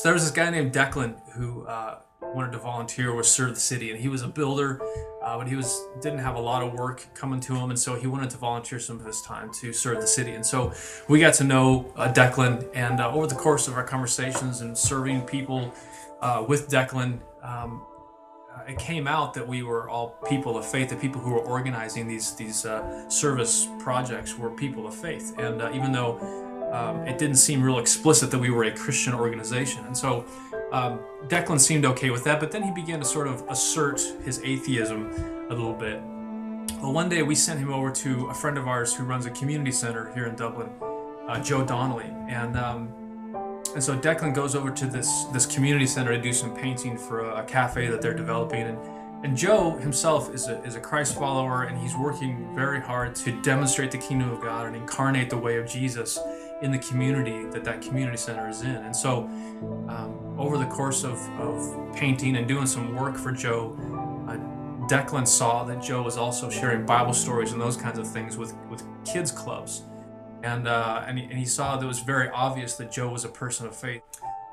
there was this guy named Declan who wanted to volunteer or serve the city, and he was a builder, but he didn't have a lot of work coming to him, and so he wanted to volunteer some of his time to serve the city. And so we got to know Declan, and over the course of our conversations and serving people with Declan, it came out that we were all people of faith. The people who were organizing these service projects were people of faith, and even though it didn't seem real explicit that we were a Christian organization. And so Declan seemed okay with that, but then he began to sort of assert his atheism a little bit. Well, one day we sent him over to a friend of ours who runs a community center here in Dublin, Joe Donnelly. And so Declan goes over to this community center to do some painting for a cafe that they're developing. And Joe himself is a Christ follower, and he's working very hard to demonstrate the kingdom of God and incarnate the way of Jesus in the community that community center is in. And so over the course of painting and doing some work for Joe, Declan saw that Joe was also sharing Bible stories and those kinds of things with kids clubs. And he saw that it was very obvious that Joe was a person of faith.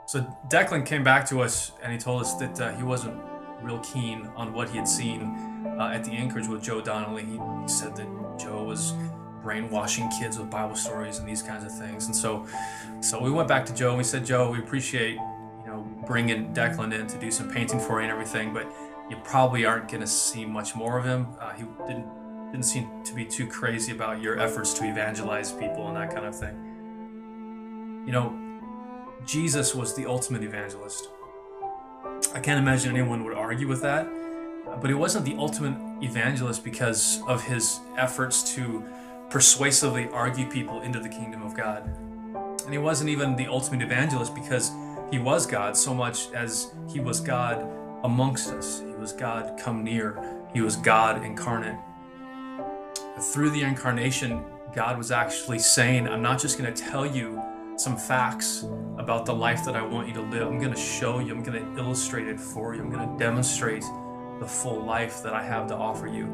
So Declan came back to us and he told us that he wasn't real keen on what he had seen at the Anchorage with Joe Donnelly. He said that Joe was brainwashing kids with Bible stories and these kinds of things. And so we went back to Joe and we said, Joe, we appreciate bringing Declan in to do some painting for you and everything, but you probably aren't going to see much more of him. He didn't seem to be too crazy about your efforts to evangelize people and that kind of thing. Jesus was the ultimate evangelist. I can't imagine anyone would argue with that, but he wasn't the ultimate evangelist because of his efforts to persuasively argue people into the kingdom of God. And he wasn't even the ultimate evangelist because he was God so much as he was God amongst us. He was God come near. He was God incarnate. Through the incarnation, God was actually saying, I'm not just going to tell you some facts about the life that I want you to live. I'm going to show you. I'm going to illustrate it for you. I'm going to demonstrate the full life that I have to offer you.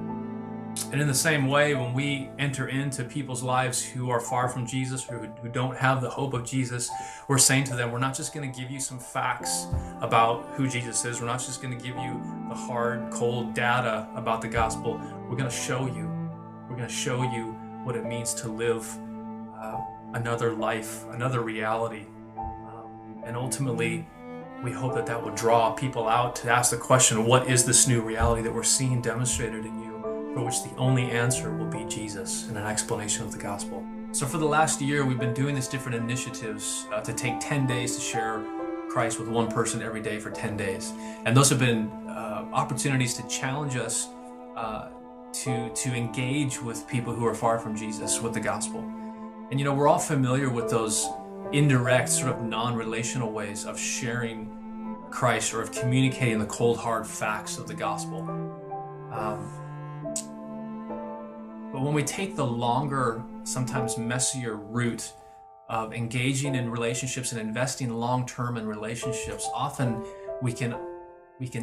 And in the same way, when we enter into people's lives who are far from Jesus, who don't have the hope of Jesus, we're saying to them, we're not just going to give you some facts about who Jesus is. We're not just going to give you the hard, cold data about the gospel. We're going to show you. We're going to show you what it means to live another life, another reality. And ultimately, we hope that will draw people out to ask the question, what is this new reality that we're seeing demonstrated in you? For which the only answer will be Jesus and an explanation of the gospel. So for the last year, we've been doing these different initiatives to take 10 days to share Christ with one person every day for 10 days. And those have been opportunities to challenge us to engage with people who are far from Jesus with the gospel. And we're all familiar with those indirect, sort of non-relational ways of sharing Christ or of communicating the cold, hard facts of the gospel. But when we take the longer, sometimes messier route of engaging in relationships and investing long-term in relationships, often we can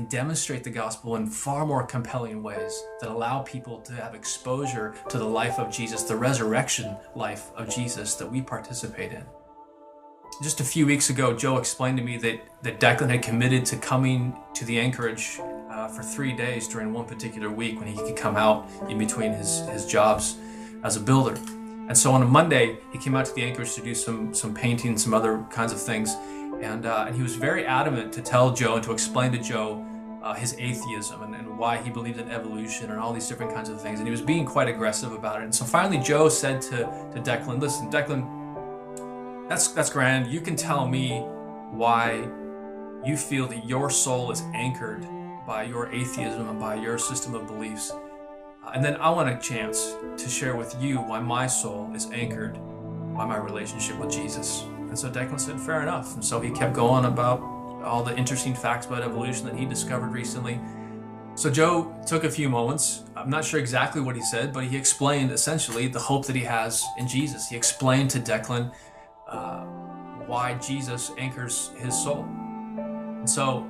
demonstrate the gospel in far more compelling ways that allow people to have exposure to the life of Jesus, the resurrection life of Jesus that we participate in. Just a few weeks ago, Joe explained to me that Declan had committed to coming to the Anchorage for 3 days during one particular week when he could come out in between his jobs as a builder. And so on a Monday, he came out to the Anchorage to do some painting, some other kinds of things. And he was very adamant to tell Joe and to explain to Joe his atheism and why he believed in evolution and all these different kinds of things. And he was being quite aggressive about it. And so finally, Joe said to Declan, listen, Declan, that's grand. You can tell me why you feel that your soul is anchored by your atheism and by your system of beliefs. And then I want a chance to share with you why my soul is anchored by my relationship with Jesus. And so Declan said, fair enough. And so he kept going about all the interesting facts about evolution that he discovered recently. So Joe took a few moments. I'm not sure exactly what he said, but he explained essentially the hope that he has in Jesus. He explained to Declan why Jesus anchors his soul. And so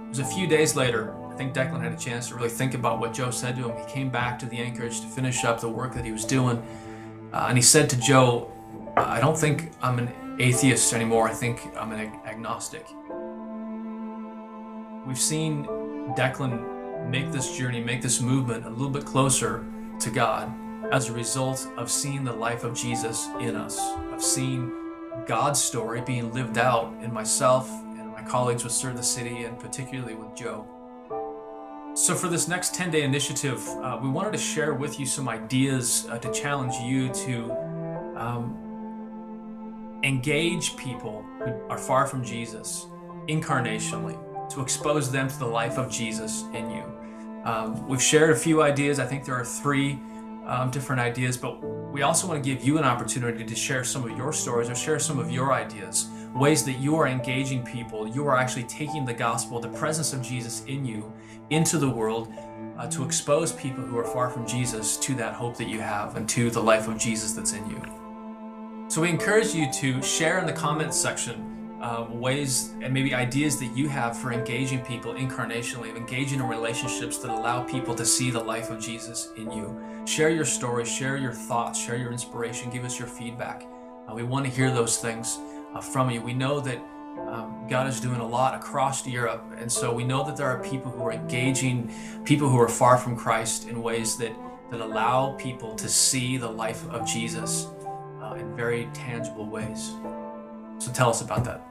it was a few days later, I think Declan had a chance to really think about what Joe said to him. He came back to the Anchorage to finish up the work that he was doing. And he said to Joe, I don't think I'm atheist anymore. I think I'm an agnostic. We've seen Declan make this journey, make this movement a little bit closer to God as a result of seeing the life of Jesus in us, of seeing God's story being lived out in myself and my colleagues with Serve the City, and particularly with Joe. So for this next 10-day initiative, we wanted to share with you some ideas to challenge you to engage people who are far from Jesus incarnationally, to expose them to the life of Jesus in you. We've shared a few ideas. I think there are 3 different ideas, but we also want to give you an opportunity to share some of your stories or share some of your ideas, ways that you are engaging people. You are actually taking the gospel, the presence of Jesus in you, into the world to expose people who are far from Jesus to that hope that you have and to the life of Jesus that's in you. So we encourage you to share in the comments section ways and maybe ideas that you have for engaging people incarnationally, of engaging in relationships that allow people to see the life of Jesus in you. Share your story, share your thoughts, share your inspiration, give us your feedback. We want to hear those things from you. We know that God is doing a lot across Europe, and so we know that there are people who are engaging people who are far from Christ in ways that allow people to see the life of Jesus in very tangible ways. So tell us about that.